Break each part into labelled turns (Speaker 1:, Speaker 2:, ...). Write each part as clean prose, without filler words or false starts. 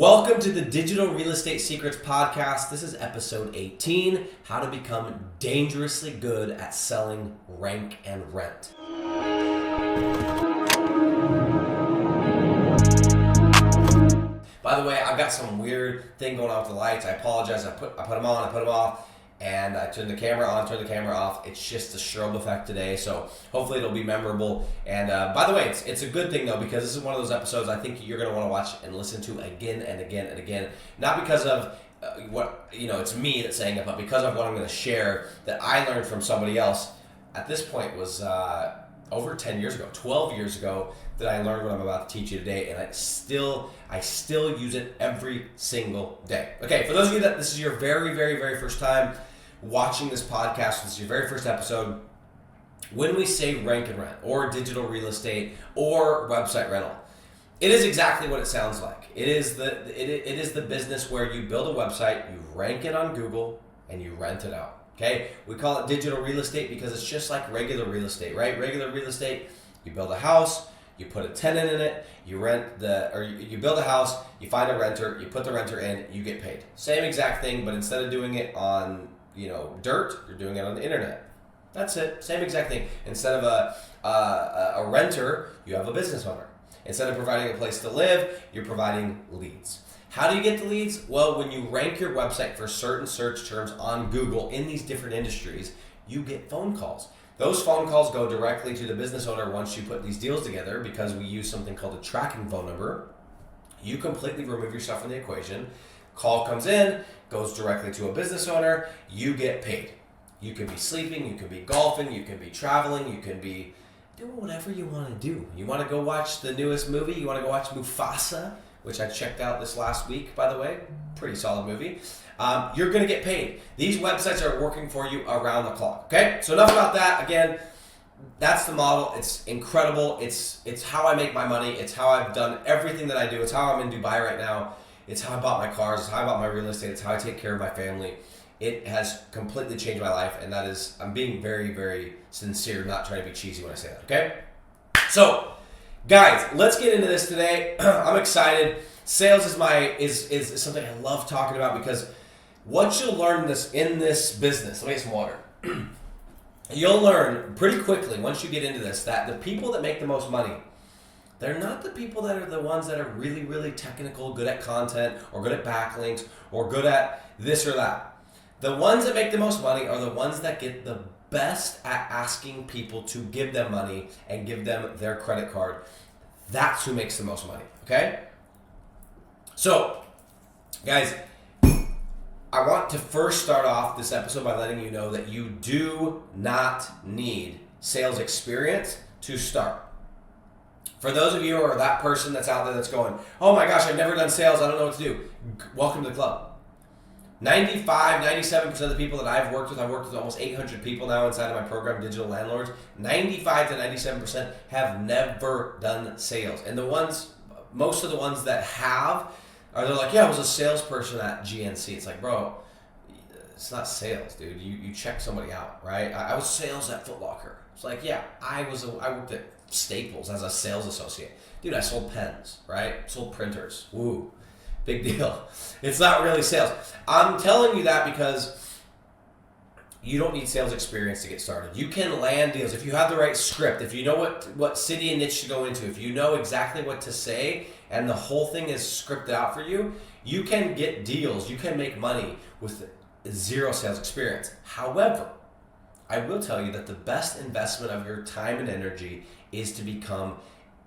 Speaker 1: Welcome to the Digital Real Estate Secrets Podcast. This is episode 18, how to become dangerously good at selling rank and rent. By the way, I've got some weird thing going on with the lights. I apologize. I put them on, I put them off, and I turned the camera on, turned the camera off. It's just a strobe effect today, so hopefully it'll be memorable. And by the way, it's a good thing though, because this is one of those episodes I think you're going to want to watch and listen to again and again and again. Not because of it's me that's saying it, but because of what I'm going to share that I learned from somebody else. At this point was over 10 years ago, 12 years ago, that I learned what I'm about to teach you today, and I still use it every single day. Okay, for those of you that this is your very, very, very first time watching this podcast, this is your very first episode, when we say rank and rent, or digital real estate, or website rental, it is exactly what it sounds like. It is the business where you build a website, you rank it on Google, and you rent it out. Okay, we call it digital real estate because it's just like regular real estate, right? Regular real estate, you build a house, you put a tenant in it, you build a house, you find a renter, you put the renter in, you get paid. Same exact thing, but instead of doing it on dirt, you're doing it on the internet. That's it, same exact thing. Instead of a renter, you have a business owner. Instead of providing a place to live, you're providing leads. How do you get the leads? Well, when you rank your website for certain search terms on Google in these different industries, you get phone calls. Those phone calls go directly to the business owner once you put these deals together, because we use something called a tracking phone number. You completely remove yourself from the equation. Call comes in, goes directly to a business owner, you get paid. You can be sleeping, you can be golfing, you can be traveling, you can be doing whatever you want to do. You want to go watch the newest movie, you want to go watch Mufasa, which I checked out this last week, by the way. Pretty solid movie. You're going to get paid. These websites are working for you around the clock, okay? So enough about that. Again, that's the model. It's incredible. It's how I make my money. It's how I've done everything that I do. It's how I'm in Dubai right now. It's how I bought my cars. It's how I bought my real estate. It's how I take care of my family. It has completely changed my life, and that is, I'm being very, very sincere, not trying to be cheesy when I say that, okay? So, guys, let's get into this today. I'm excited. Sales is something I love talking about, because what you'll learn in this business, let me get some water. You'll learn pretty quickly once you get into this that the people that make the most money, they're not the people that are the ones that are really, really technical, good at content, or good at backlinks, or good at this or that. The ones that make the most money are the ones that get the best at asking people to give them money and give them their credit card. That's who makes the most money, okay? So, guys, I want to first start off this episode by letting you know that you do not need sales experience to start. For those of you who are that person that's out there that's going, oh my gosh, I've never done sales, I don't know what to do. Welcome to the club. 97% of the people that I've worked with almost 800 people now inside of my program, Digital Landlords. 95 to 97% have never done sales. And most of the ones that have, they're like, yeah, I was a salesperson at GNC. It's like, bro, it's not sales, dude. You check somebody out, right? I was sales at Foot Locker. It's like, yeah, I worked at Staples as a sales associate. Dude, I sold pens, right? Sold printers. Woo. Big deal. It's not really sales. I'm telling you that because you don't need sales experience to get started. You can land deals if you have the right script, if you know what city and niche to go into, if you know exactly what to say and the whole thing is scripted out for you, you can get deals. You can make money with zero sales experience. However, I will tell you that the best investment of your time and energy is to become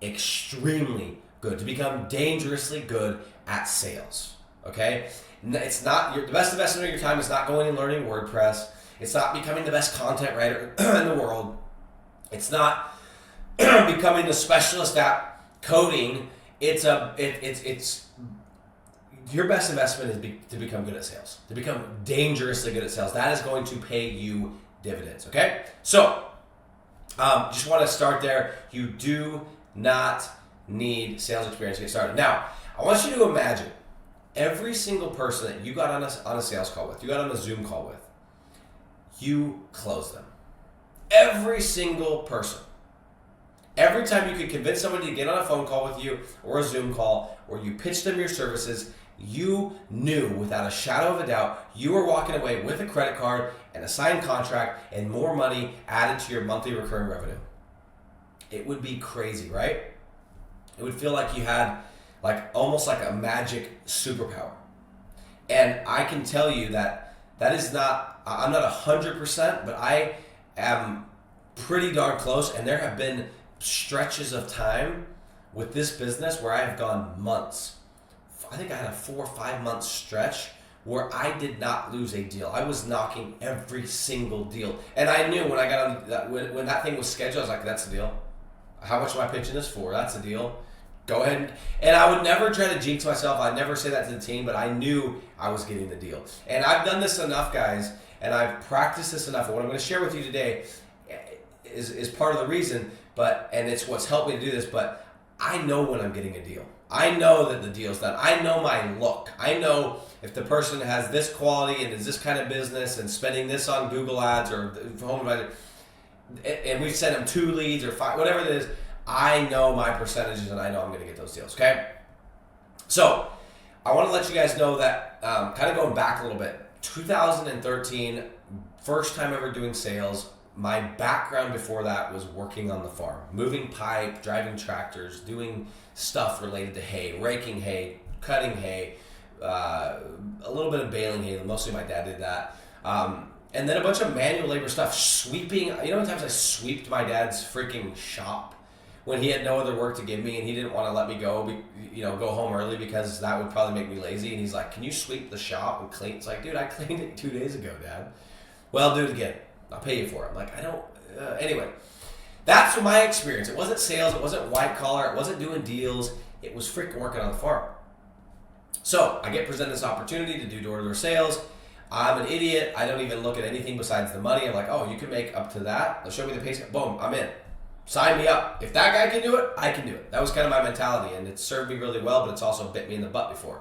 Speaker 1: extremely good, to become dangerously good at sales, okay? It's not the best investment of your time is not going and learning WordPress. It's not becoming the best content writer in the world. It's not becoming the specialist at coding. It's your best investment is to become good at sales, to become dangerously good at sales. That is going to pay you dividends, okay? So, just want to start there. You do not need sales experience to get started. Now, I want you to imagine every single person that you got on a sales call with, you got on a Zoom call with, you close them. Every single person. Every time you could convince somebody to get on a phone call with you or a Zoom call, or you pitch them your services, you knew without a shadow of a doubt you were walking away with a credit card and a signed contract and more money added to your monthly recurring revenue. It would be crazy, right? It would feel like you had almost like a magic superpower. And I can tell you that is not, I'm not 100%, but I am pretty darn close. And there have been stretches of time with this business where I have gone months. I think I had a 4 or 5 month stretch where I did not lose a deal. I was knocking every single deal. And I knew when I got on that, when that thing was scheduled, I was like, that's the deal. How much am I pitching this for? That's the deal. Go ahead. And I would never try to jinx myself. I'd never say that to the team, but I knew I was getting the deal. And I've done this enough, guys, and I've practiced this enough. And what I'm going to share with you today is part of the reason, and it's what's helped me to do this, but I know when I'm getting a deal. I know that the deal's done. I know my look. I know if the person has this quality and is this kind of business and spending this on Google Ads or home advisor, and we send them 2 leads or 5, whatever it is, I know my percentages and I know I'm going to get those deals, okay? So I want to let you guys know that, kind of going back a little bit, 2013, first time ever doing sales. My background before that was working on the farm, moving pipe, driving tractors, doing stuff related to hay, raking hay, cutting hay, a little bit of baling hay. Mostly my dad did that. And then a bunch of manual labor stuff, sweeping. You know how many times I sweeped my dad's freaking shop when he had no other work to give me and he didn't want to let me go, go home early because that would probably make me lazy. And he's like, can you sweep the shop and clean? It's like, dude, I cleaned it 2 days ago, Dad. Well, I'll do it again. I'll pay you for it. I'm like, I don't, anyway. That's my experience. It wasn't sales. It wasn't white collar. It wasn't doing deals. It was freaking working on the farm. So I get presented this opportunity to do door-to-door sales. I'm an idiot. I don't even look at anything besides the money. I'm like, oh, you can make up to that? They'll show me the pay scale. Boom, I'm in. Sign me up. If that guy can do it, I can do it. That was kind of my mentality, and it served me really well, but it's also bit me in the butt before.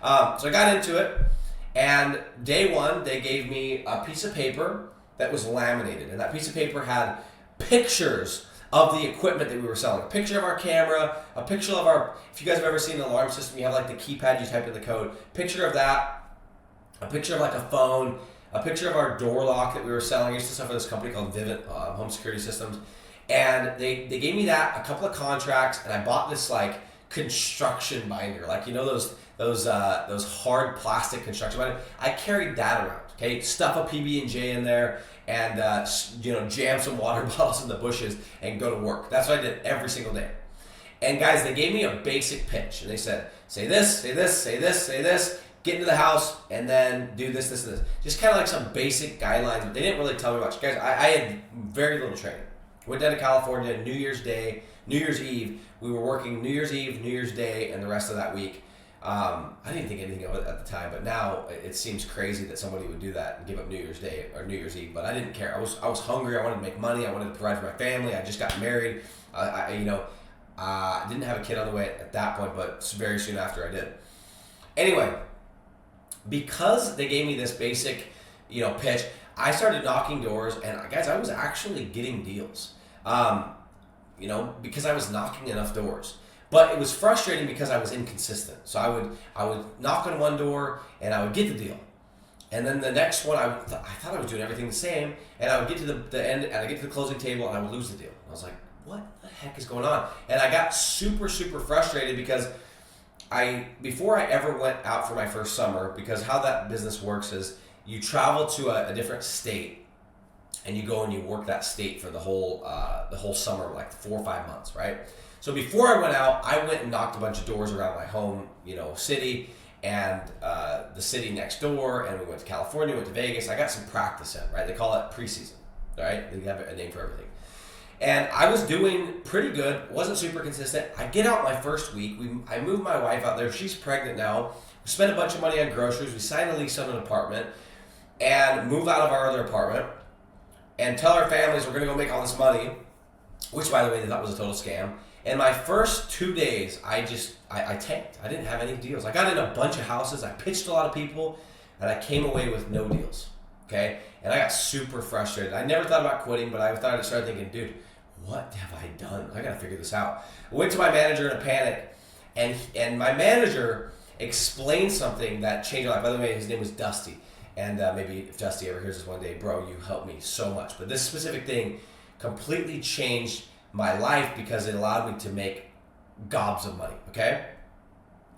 Speaker 1: So I got into it, and day one, they gave me a piece of paper that was laminated, and that piece of paper had pictures of the equipment that we were selling. A picture of our camera, a picture of our, if you guys have ever seen an alarm system, you have like the keypad, you type in the code, picture of that, a picture of like a phone, a picture of our door lock that we were selling. I used to sell for this company called Vivint Home Security Systems. And they gave me that, a couple of contracts, and I bought this like construction binder, like those hard plastic construction binder. I carried that around. Okay, stuff a PB&J in there, and jam some water bottles in the bushes and go to work. That's what I did every single day. And guys, they gave me a basic pitch, and they said, say this, say this, say this, say this. Get into the house and then do this, this, and this. Just kind of like some basic guidelines, but they didn't really tell me much. Guys, I had very little training. Went down to California, New Year's Eve. We were working New Year's Eve, New Year's Day, and the rest of that week. I didn't think anything of it at the time, but now it seems crazy that somebody would do that and give up New Year's Day or New Year's Eve. But I didn't care. I was hungry. I wanted to make money. I wanted to provide for my family. I just got married. I didn't have a kid on the way at that point, but very soon after I did. Anyway, because they gave me this basic, pitch, I started knocking doors, and guys, I was actually getting deals. Because I was knocking enough doors. But it was frustrating because I was inconsistent. So I would knock on one door and I would get the deal. And then the next one, I thought I was doing everything the same, and I would get to the end, and I get to the closing table, and I would lose the deal. I was like, what the heck is going on? And I got super, super frustrated because before I ever went out for my first summer, because how that business works is you travel to a different state, and you go and you work that state for the whole summer, like 4 or 5 months, right? So before I went out, I went and knocked a bunch of doors around my home, city, and the city next door, and we went to California, went to Vegas. I got some practice in, right? They call it preseason, right? They have a name for everything. And I was doing pretty good, wasn't super consistent. I get out my first week. I moved my wife out there. She's pregnant now. We spent a bunch of money on groceries. We signed a lease on an apartment and move out of our other apartment and tell our families we're going to go make all this money, which, by the way, they thought was a total scam. And my first 2 days, I tanked. I didn't have any deals. I got in a bunch of houses. I pitched a lot of people, and I came away with no deals, okay? And I got super frustrated. I never thought about quitting, but I started thinking, dude, what have I done? I got to figure this out. I went to my manager in a panic, and my manager, explain something that changed my life. By the way, his name was Dusty. And maybe if Dusty ever hears this one day, bro, you helped me so much. But this specific thing completely changed my life because it allowed me to make gobs of money, okay?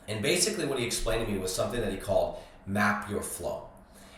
Speaker 1: And basically what he explained to me was something that he called map your flow.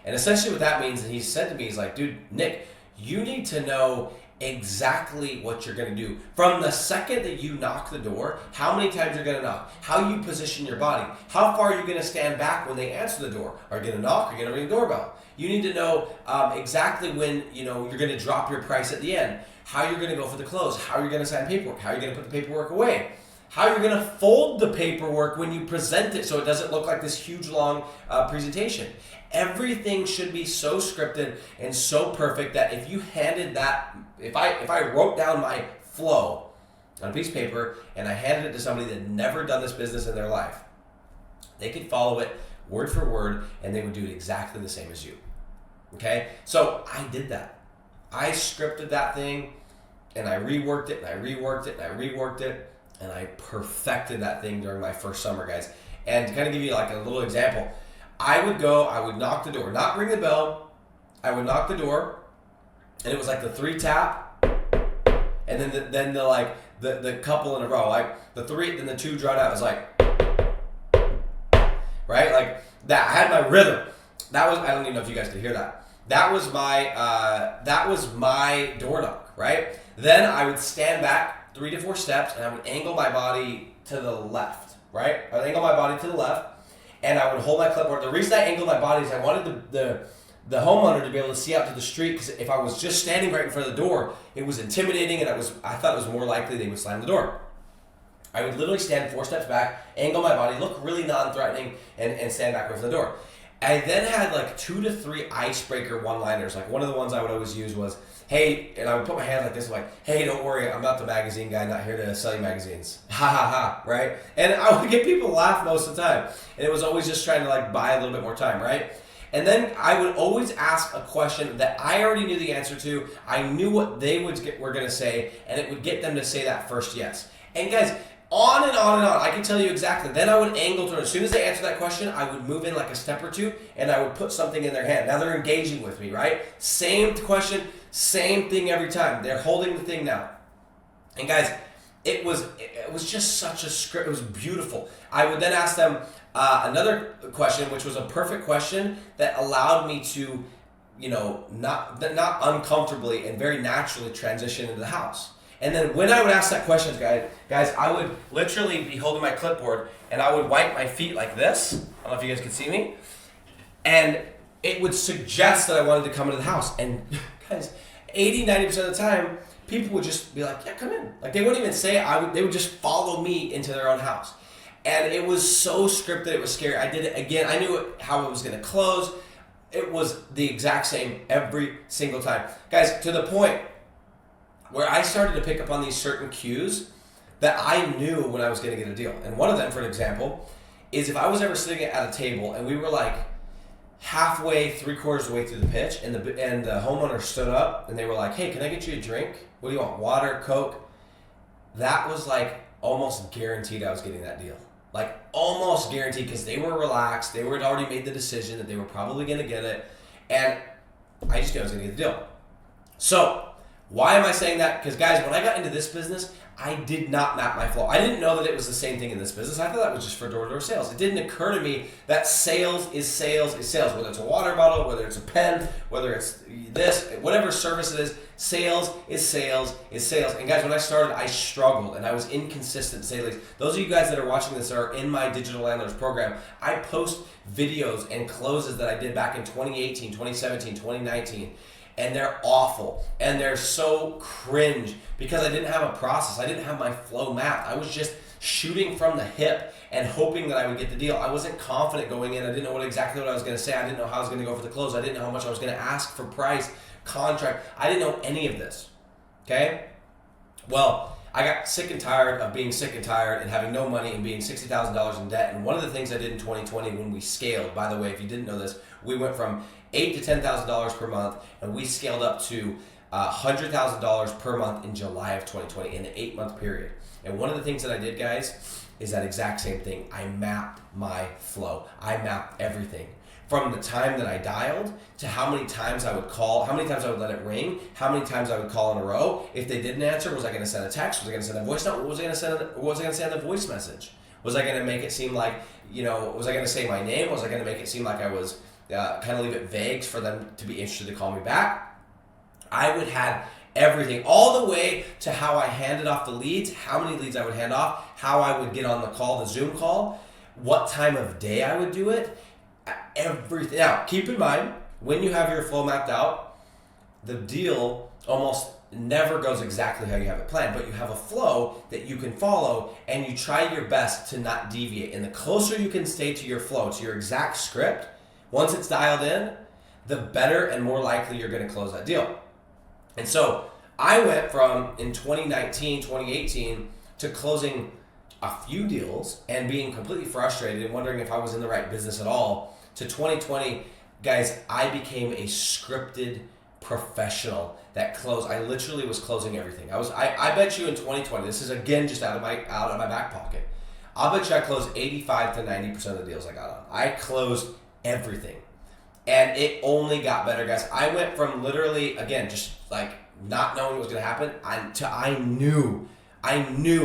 Speaker 1: And essentially what that means, and he said to me, he's like, dude, Nick, you need to know exactly what you're going to do. From the second that you knock the door, how many times you're going to knock, how you position your body, how far you're going to stand back when they answer the door. Are you going to knock? Are you going to ring the doorbell? You need to know exactly when you're going to drop your price at the end, how you're going to go for the close, how you're going to sign paperwork, how you're going to put the paperwork away, how you're going to fold the paperwork when you present it so it doesn't look like this huge long presentation. Everything should be so scripted and so perfect that if you handed that, if I wrote down my flow on a piece of paper and I handed it to somebody that had never done this business in their life, they could follow it word for word and they would do it exactly the same as you. Okay? So I did that. I scripted that thing and I reworked it and I reworked it and I reworked it and I perfected that thing during my first summer, guys. And to kind of give you like a little example, I would knock the door, not ring the bell. I would knock the door, and it was like the 3 tap, and then the couple in a row, like the 3, then the 2 drawn out. It was like, right, like that. I had my rhythm. That was, I don't even know if you guys could hear that. That was my door knock, right? Then I would stand back 3 to 4 steps, and I would angle my body to the left, right? I would angle my body to the left. And I would hold my clipboard. The reason I angled my body is I wanted the homeowner to be able to see out to the street, because if I was just standing right in front of the door, it was intimidating, and I thought it was more likely they would slam the door. I would literally stand 4 steps back, angle my body, look really non-threatening, and stand back right from the door. I then had like 2 to 3 icebreaker one-liners. Like one of the ones I would always use was, hey, and I would put my hand like this, like, hey, don't worry, I'm not the magazine guy, not here to sell you magazines. Ha ha ha, right? And I would get people to laugh most of the time. And it was always just trying to like buy a little bit more time, right? And then I would always ask a question that I already knew the answer to. I knew what they were going to say, and it would get them to say that first yes. And guys, on and on and on. I can tell you exactly. Then I would angle to it. As soon as they answer that question, I would move in like a step or 2, and I would put something in their hand. Now they're engaging with me, right? Same question, same thing every time. They're holding the thing now. And guys, it was just such a script. It was beautiful. I would then ask them another question, which was a perfect question that allowed me to, not uncomfortably and very naturally transition into the house. And then when I would ask that question, guys, I would literally be holding my clipboard and I would wipe my feet like this. I don't know if you guys can see me. And it would suggest that I wanted to come into the house. And guys, 80-90% of the time, people would just be like, yeah, come in. Like they wouldn't even say it. They would just follow me into their own house. And it was so scripted, it was scary. I did it again. I knew how it was going to close. It was the exact same every single time. Guys, to the point where I started to pick up on these certain cues that I knew when I was going to get a deal. And one of them, for an example, is if I was ever sitting at a table and we were like halfway, 3/4 of the way through the pitch, and the homeowner stood up and they were like, hey, can I get you a drink? What do you want, water, Coke? That was like almost guaranteed I was getting that deal. Like almost guaranteed, because they were relaxed. They had already made the decision that they were probably going to get it. And I just knew I was going to get the deal. So why am I saying that? Because guys, when I got into this business, I did not map my flow. I didn't know that it was the same thing in this business. I thought that was just for door-to-door sales. It didn't occur to me that sales is sales is sales. Whether it's a water bottle, whether it's a pen, whether it's this, whatever service it is, sales is sales is sales. And guys, when I started, I struggled and I was inconsistent, to say the least. Those of you guys that are watching this are in my Digital Landlords program. I post videos and closes that I did back in 2018, 2017, 2019. And they're awful, and they're so cringe because I didn't have a process. I didn't have my flow mapped. I was just shooting from the hip and hoping that I would get the deal. I wasn't confident going in. I didn't know exactly what I was going to say. I didn't know how I was going to go for the close. I didn't know how much I was going to ask for price, contract. I didn't know any of this, okay? Well, I got sick and tired of being sick and tired and having no money and being $60,000 in debt. And one of the things I did in 2020 when we scaled, by the way, if you didn't know this, we went from $8,000 to $10,000 per month, and we scaled up to $100,000 per month in July of 2020 in an 8-month period. And one of the things that I did, guys, is that exact same thing. I mapped my flow. I mapped everything. From the time that I dialed to how many times I would call, how many times I would let it ring, how many times I would call in a row. If they didn't answer, was I going to send a text? Was I going to send a voice note? What was I going to send? What was I going to send a voice message? Was I going to make it seem like, was I going to say my name? Was I going to make it seem like I was kind of leave it vague for them to be interested to call me back? I would have everything, all the way to how I handed off the leads, how many leads I would hand off, how I would get on the call, the Zoom call, what time of day I would do it, everything. Now, keep in mind, when you have your flow mapped out, the deal almost never goes exactly how you have it planned, but you have a flow that you can follow, and you try your best to not deviate. And the closer you can stay to your flow, to your exact script, once it's dialed in, the better and more likely you're going to close that deal. And so I went from, in 2019, 2018, to closing a few deals and being completely frustrated and wondering if I was in the right business at all, to 2020, guys, I became a scripted professional that closed. I literally was closing everything. I bet you in 2020, this is again just out of my back pocket, I'll bet you I closed 85 to 90% of the deals I got on. I closed everything. And it only got better, guys. I went from literally, again, just like not knowing what was going to happen, to I knew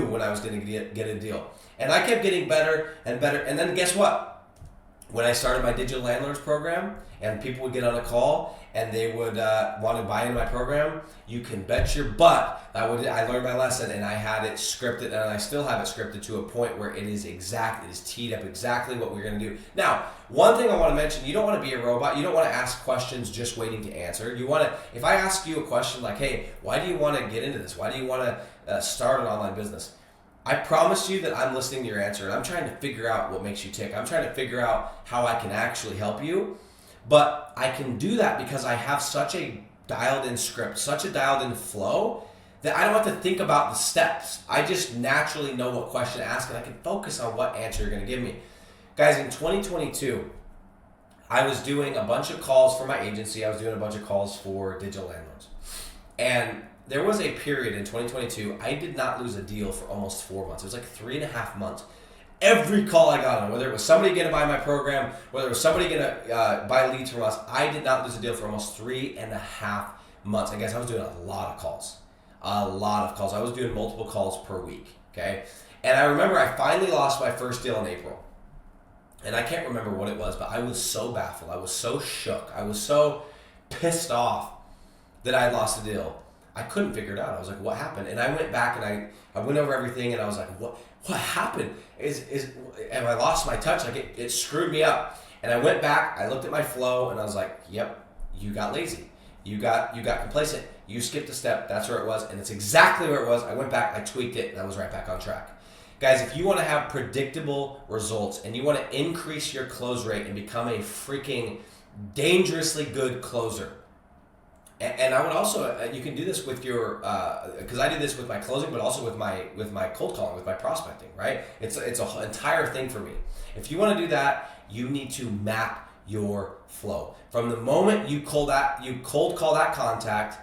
Speaker 1: when I was going to get a deal. And I kept getting better and better. And then guess what? When I started my digital landlords program and people would get on a call and they would want to buy into my program, you can bet your butt I learned my lesson, and I had it scripted, and I still have it scripted to a point where it is teed up exactly what we're going to do. Now, one thing I want to mention, you don't want to be a robot. You don't want to ask questions just waiting to answer. You want to, if I ask you a question like, hey, why do you want to get into this? Why do you want to start an online business? I promise you that I'm listening to your answer, and I'm trying to figure out what makes you tick. I'm trying to figure out how I can actually help you. But I can do that because I have such a dialed-in script, such a dialed-in flow, that I don't have to think about the steps. I just naturally know what question to ask, and I can focus on what answer you're going to give me. Guys, in 2022, I was doing a bunch of calls for my agency. I was doing a bunch of calls for digital landlords. And there was a period in 2022, I did not lose a deal for almost 4 months. It was like 3.5 months. Every call I got on, whether it was somebody going to buy my program, whether it was somebody going to buy leads from us, I did not lose a deal for almost 3.5 months. And guys, I was doing a lot of calls. I was doing multiple calls per week, okay? And I remember I finally lost my first deal in April. And I can't remember what it was, but I was so baffled. I was so shook. I was so pissed off that I had lost the deal. I couldn't figure it out. I was like, what happened? And I went back and I went over everything, and I was like, what happened? And I lost my touch. Like it screwed me up. And I went back, I looked at my flow, and I was like, yep, you got lazy. You got complacent. You skipped a step. That's where it was. And it's exactly where it was. I went back, I tweaked it, and I was right back on track. Guys, if you want to have predictable results and you want to increase your close rate and become a freaking dangerously good closer, and I would also, you can do this with your, because I did this with my closing, but also with my cold calling, with my prospecting, right? It's a whole entire thing for me. If you want to do that, you need to map your flow. From the moment you cold call that contact,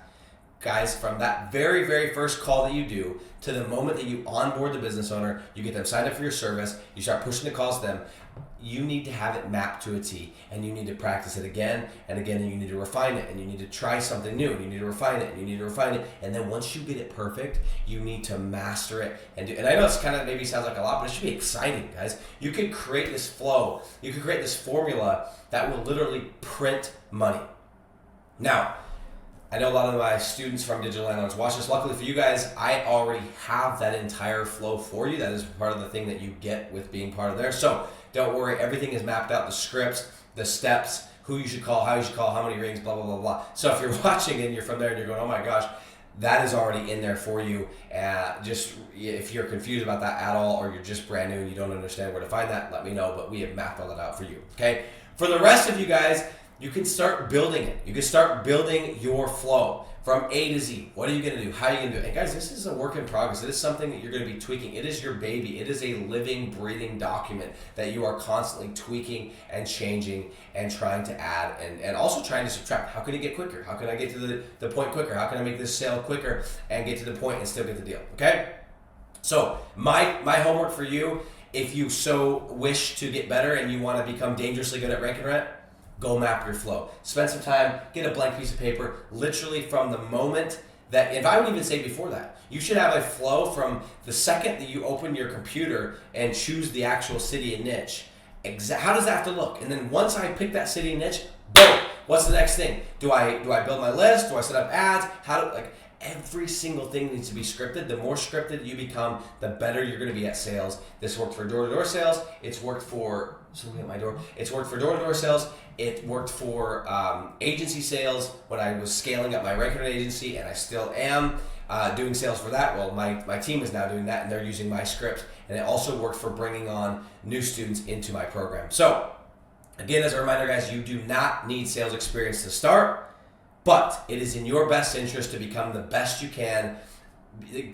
Speaker 1: guys, from that very, very first call that you do to the moment that you onboard the business owner, you get them signed up for your service, you start pushing the calls to them, you need to have it mapped to a T, and you need to practice it again and again, and you need to refine it, and you need to try something new, and you need to refine it, and you need to refine it, and then once you get it perfect, you need to master it. And I know it's kind of maybe sounds like a lot, but it should be exciting, guys. You could create this flow, you could create this formula that will literally print money. Now, I know a lot of my students from Digital Landlords watch this. Luckily for you guys, I already have that entire flow for you. That is part of the thing that you get with being part of there. So don't worry, everything is mapped out, the scripts, the steps, who you should call, how many rings, blah, blah, blah, blah. So if you're watching and you're from there and you're going, oh my gosh, that is already in there for you. Just if you're confused about that at all, or you're just brand new and you don't understand where to find that, let me know, but we have mapped all that out for you, okay? For the rest of you guys, you can start building it. You can start building your flow from A to Z. What are you going to do? How are you going to do it? And guys, this is a work in progress. It is something that you're going to be tweaking. It is your baby. It is a living, breathing document that you are constantly tweaking and changing and trying to add and also trying to subtract. How can you get quicker? How can I get to the point quicker? How can I make this sale quicker and get to the point and still get the deal? Okay? So my homework for you if you so wish to get better and you want to become dangerously good at rank and rent, go map your flow. Spend some time, get a blank piece of paper, literally from the moment that, if I would even say before that, you should have a flow from the second that you open your computer and choose the actual city and niche. How does that have to look? And then once I pick that city and niche, boom, what's the next thing? Do I build my list? Do I set up ads? Every single thing needs to be scripted. The more scripted you become, the better you're going to be at sales. This worked for door-to-door sales. It's worked for somebody at my door. It's worked for door-to-door sales. It worked for agency sales when I was scaling up my regular agency, and I still am doing sales for that. Well, my team is now doing that, and they're using my script. And it also worked for bringing on new students into my program. So, again, as a reminder, guys, you do not need sales experience to start. But it is in your best interest to become the best you can, at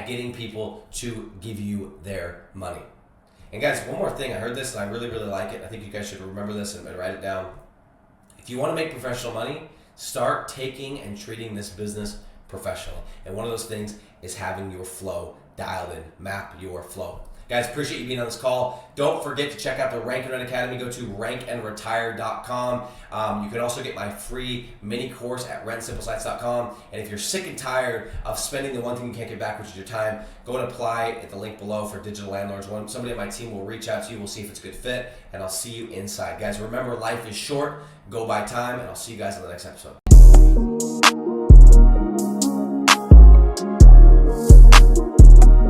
Speaker 1: getting people to give you their money. And guys, one more thing. I heard this and I really, really like it. I think you guys should remember this and write it down. If you want to make professional money, start taking and treating this business professionally. And one of those things is having your flow dialed in. Map your flow. Guys, appreciate you being on this call. Don't forget to check out the Rank and Rent Academy. Go to rankandretire.com. You can also get my free mini course at rentsimplesites.com. And if you're sick and tired of spending the one thing you can't get back, which is your time, go and apply at the link below for digital landlords. Somebody on my team will reach out to you. We'll see if it's a good fit, and I'll see you inside. Guys, remember, life is short. Go buy time, and I'll see you guys in the next episode.